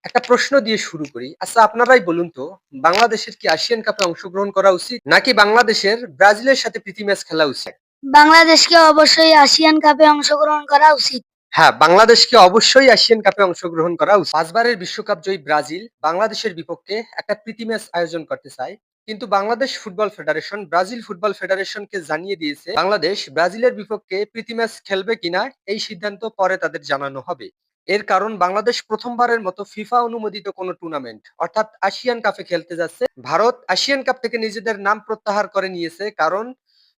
একটা প্রশ্ন দিয়ে শুরু করি। আচ্ছা আপনারাই বলুন তো, বাংলাদেশের কি এশিয়ান কাপে অংশগ্রহণ করা উচিত? নাকি বাংলাদেশের ব্রাজিলের সাথে প্রীতি ম্যাচ খেলা উচিত? বাংলাদেশকে অবশ্যই আসিয়ান কাপে অংশগ্রহণ করা উচিত। হ্যাঁ, বাংলাদেশকে অবশ্যই এশিয়ান কাপে অংশগ্রহণ করা উচিত। ৫ বারের বিশ্বকাপ জয়ী ব্রাজিল বাংলাদেশের বিপক্ষে একটা প্রীতি ম্যাচ আয়োজন করতে চায়। কিন্তু Bangladesh football federation Brazil football ফেডারেশনকে জানিয়ে দিয়েছে বাংলাদেশ ব্রাজিলের বিপক্ষে প্রীতি ম্যাচ খেলবে কিনা এই সিদ্ধান্ত পরে তাদের জানানো হবে। এর কারণ বাংলাদেশ প্রথমবারের মতো ফিফা অনুমোদিত কোনো টুর্নামেন্ট অর্থাৎ এশিয়ান কাপে খেলতে যাচ্ছে। ভারত এশিয়ান কাপ থেকে নিজেদের নাম প্রত্যাহার করে নিয়েছে, কারণ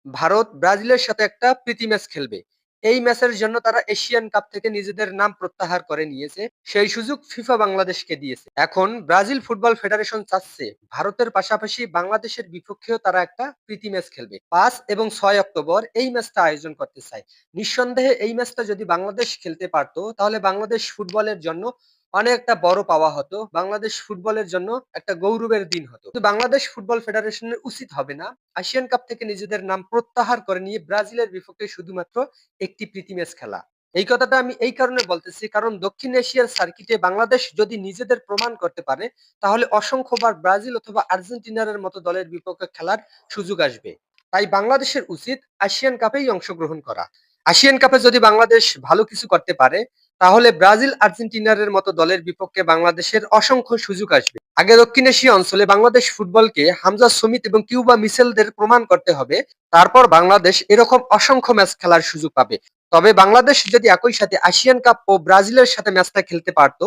ভারত ব্রাজিলের সাথে একটা প্রীতি ম্যাচ খেলবে। এই ম্যাচের জন্য তারা এশিয়ান কাপ থেকে নিজেদের নাম প্রত্যাহার করে নিয়েছে। সেই সুযোগ ফিফা বাংলাদেশকে দিয়েছে। এখন ব্রাজিল ফুটবল ফেডারেশন চাচ্ছে ভারতের পাশাপাশি বাংলাদেশের বিপক্ষেও তারা একটা প্রীতি ম্যাচ খেলবে। ৫ এবং ৬ অক্টোবর এই ম্যাচটা আয়োজন করতে চায়। নিঃসন্দেহে এই ম্যাচটা যদি বাংলাদেশ খেলতে পারতো তাহলে বাংলাদেশ ফুটবলের জন্য অনেক একটা বড় পাওয়া হতো। বাংলাদেশ ফুটবলের জন্য একটা গৌরবের দিন হতো। কিন্তু বাংলাদেশ ফুটবল ফেডারেশনের উচিত হবে না এশিয়ান কাপ থেকে নিজেদের নাম প্রত্যাহার করে নিয়ে ব্রাজিলের বিপক্ষে শুধুমাত্র একটি প্রীতি ম্যাচ খেলা। এই কথাটা আমি এই কারণে বলতেছি, কারণ দক্ষিণ এশিয়ার সার্কিটে বাংলাদেশ যদি নিজেদের প্রমাণ করতে পারে তাহলে অসংখ্যবার ব্রাজিল অথবা আর্জেন্টিনার মতো দলের বিপক্ষে খেলার সুযোগ আসবে। তাই বাংলাদেশের উচিত এশিয়ান কাপেই অংশগ্রহণ করা। এশিয়ান কাপে যদি বাংলাদেশ ভালো কিছু করতে পারে তাহলে ব্রাজিল আর্জেন্টিনার মতো দলের বিপক্ষে বাংলাদেশের অসংখ্য সুযোগ আসবে। আগে দক্ষিণ এশীয় অঞ্চলে বাংলাদেশ ফুটবলকে হামজা সমিত এবং কিউবা মিচেলদের প্রমাণ করতে হবে, তারপর বাংলাদেশ এরকম অসংখ্য ম্যাচ খেলার সুযোগ পাবে। তবে বাংলাদেশ যদি একই সাথে এশিয়ান কাপ ও ব্রাজিলের সাথে ম্যাচটা খেলতে পারতো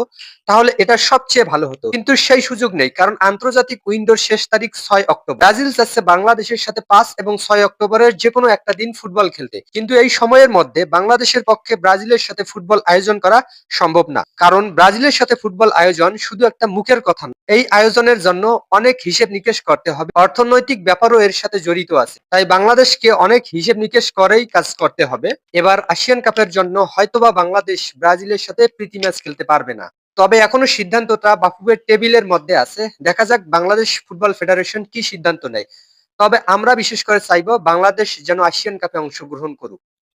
তাহলে এটা সবচেয়ে ভালো হতো। কিন্তু সেই সুযোগ নেই, কারণ আন্তর্জাতিক উইন্ডোর শেষ তারিখ ৬ অক্টোবর। ব্রাজিল চাচ্ছে বাংলাদেশের সাথে ৫ এবং ৬ অক্টোবরের যেকোনো একটা দিন ফুটবল খেলতে। কিন্তু এই সময়ের মধ্যে বাংলাদেশের পক্ষে ব্রাজিলের সাথে ফুটবল আয়োজন করা সম্ভব না, কারণ ব্রাজিলের সাথে ফুটবল আয়োজন শুধু একটা মুখের কথা না। এই আয়োজনের জন্য অনেক হিসেব নিকেশ করতে হবে, অর্থনৈতিক ব্যাপারও এর সাথে জড়িত আছে। তাই বাংলাদেশকে অনেক হিসেব নিকেশ করেই কাজ করতে হবে। এবার এশিয়ান কাপের জন্য হয়তোবা বাংলাদেশ ব্রাজিলের সাথে প্রীতি ম্যাচ খেলতে পারবে না। তবে এখনো সিদ্ধান্তটা বাফুফের টেবিলের মধ্যে আছে। দেখা যাক বাংলাদেশ ফুটবল ফেডারেশন কি সিদ্ধান্ত নেয়। তবে আমরা বিশেষ করে চাইবো বাংলাদেশ যেন এশিয়ান কাপে অংশগ্রহণ করুক।